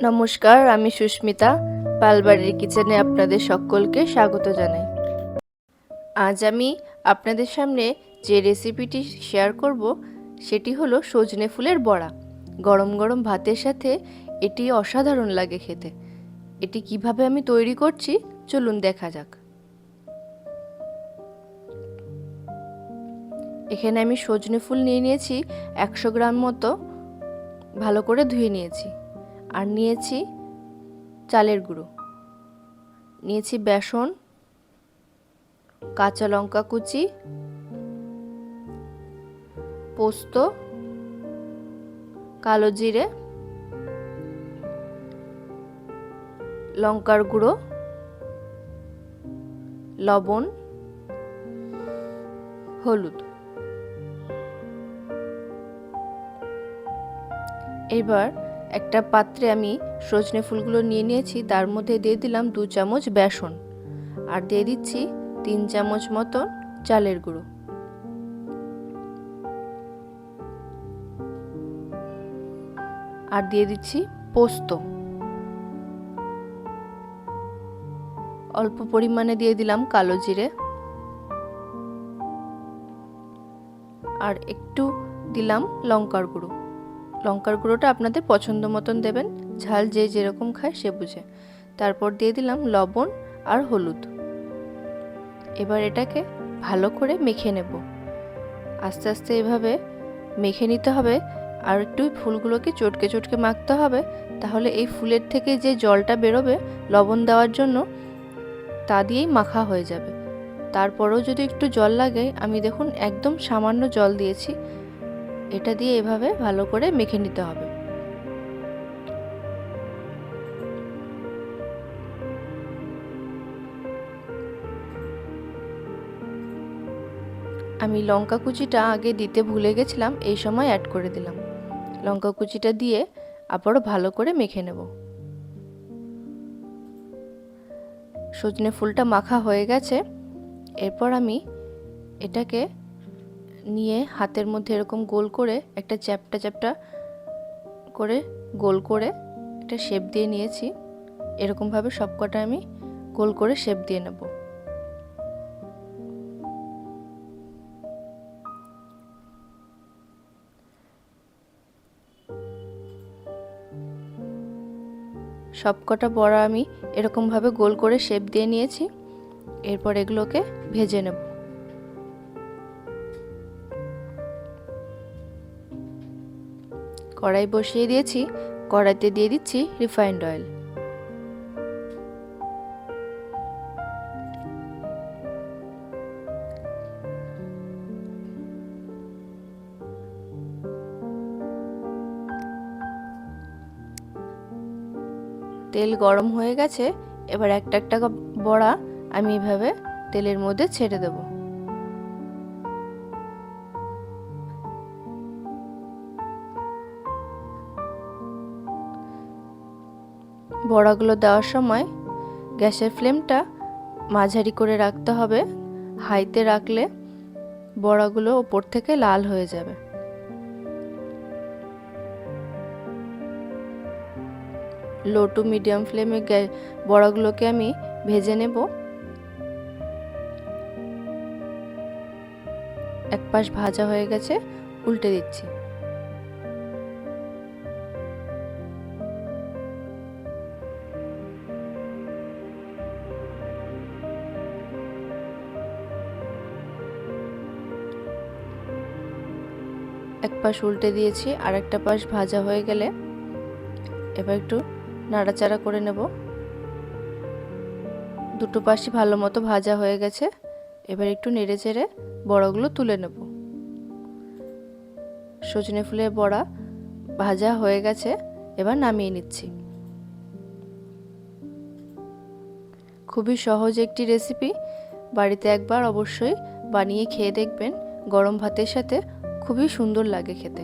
নমস্কার, আমি সুস্মিতা। পালবাড়ির কিচেনে আপনাদের সকলকে স্বাগত জানাই। আজ আমি আপনাদের সামনে যে রেসিপিটি শেয়ার করব সেটি হলো সজনে ফুলের বড়া। গরম গরম ভাতের সাথে এটি অসাধারণ লাগে খেতে। এটি কিভাবে আমি তৈরি করছি চলুন দেখা যাক। এখানে আমি সজনে ফুল নিয়ে নিয়েছি 100 গ্রাম মতো, ভালো করে ধুয়ে নিয়েছি। আর নিয়েছি চালের গুঁড়ো, নিয়েছি বেসন, কাঁচা লঙ্কা কুচি, পোস্ত, কালো জিরে, লঙ্কার গুঁড়ো, লবণ, হলুদ। এবার একটা পাত্রে আমি সজনে ফুলগুলো নিয়ে নিয়েছি, তার মধ্যে দিয়ে দিলাম 2 চামচ বেসন আর দিয়ে দিচ্ছি 3 চামচ মতন চালের গুঁড়ো। আর দিয়ে দিচ্ছি পোস্ত, অল্প পরিমাণে দিয়ে দিলাম কালো জিরে, আর একটু দিলাম লঙ্কার গুঁড়ো। লঙ্কার গুঁড়োটা আপনাদের পছন্দ মতন দেবেন, ঝাল যে যেরকম খায় সে বুঝে। তারপর দিয়ে দিলাম লবণ আর হলুদ। এবার এটাকে ভালো করে মেখে নেব। আস্তে আস্তে এভাবে মেখে নিতে হবে, আর একটু ফুলগুলোকে চটকে চটকে মাখতে হবে, তাহলে এই ফুলের থেকে যে জলটা বেরোবে লবণ দেওয়ার জন্য, তা দিয়েই মাখা হয়ে যাবে। তারপরেও যদি একটু জল লাগে, আমি দেখুন একদম সামান্য জল দিয়েছি। এটা দিয়ে এভাবে ভালো করে মেখে নিতে হবে। আমি লঙ্কা কুচিটা আগে দিতে ভুলে গেছিলাম, এই সময় অ্যাড করে দিলাম। লঙ্কা কুচিটা দিয়ে আবারও ভালো করে মেখে নেব। সজনে ফুলটা মাখা হয়ে গেছে। এরপর আমি এটাকে নিয়ে হাতের মধ্যে এরকম গোল করে একটা চ্যাপ্টা চ্যাপ্টা করে গোল করে একটা শেপ দিয়ে নিয়েছি। এরকমভাবে সবকটা আমি গোল করে শেপ দিয়ে নেব। সবকটা বড়া আমি এরকমভাবে গোল করে শেপ দিয়ে নিয়েছি। এরপর এগুলোকে ভেজে নেব। কড়াই বসিয়ে দিয়েছি, কড়াইতে দিয়ে দিচ্ছি রিফাইন্ড অয়েল। তেল গরম হয়ে গেছে। এবার একটা একটা বড়া আমি এভাবে তেলের মধ্যে ছেড়ে দেব। বড়াগুলো দেওয়ার সময় গ্যাসের ফ্লেমটা মাঝারি করে রাখতে হবে। হাইতে রাখলে বড়াগুলো ওপর থেকে লাল হয়ে যাবে। লো টু মিডিয়াম ফ্লেমে বড়াগুলোকে আমি ভেজে নেব। এক পাশ ভাজা হয়ে গেছে, উল্টে দিচ্ছি। এক পাশ উল্টে দিয়েছি, আর একটা পাশ ভাজা হয়ে গেলে এবার একটু নাড়াচাড়া করে নেব। দুটো পাশই ভালো মতো ভাজা হয়ে গেছে। এবার একটু নেড়ে চেড়ে বড়াগুলো তুলে নেব। সজনে ফুলের বড়া ভাজা হয়ে গেছে, এবার নামিয়ে নিচ্ছি। খুবই সহজ একটি রেসিপি, বাড়িতে একবার অবশ্যই বানিয়ে খেয়ে দেখবেন। গরম ভাতের সাথে খুবই সুন্দর লাগে খেতে।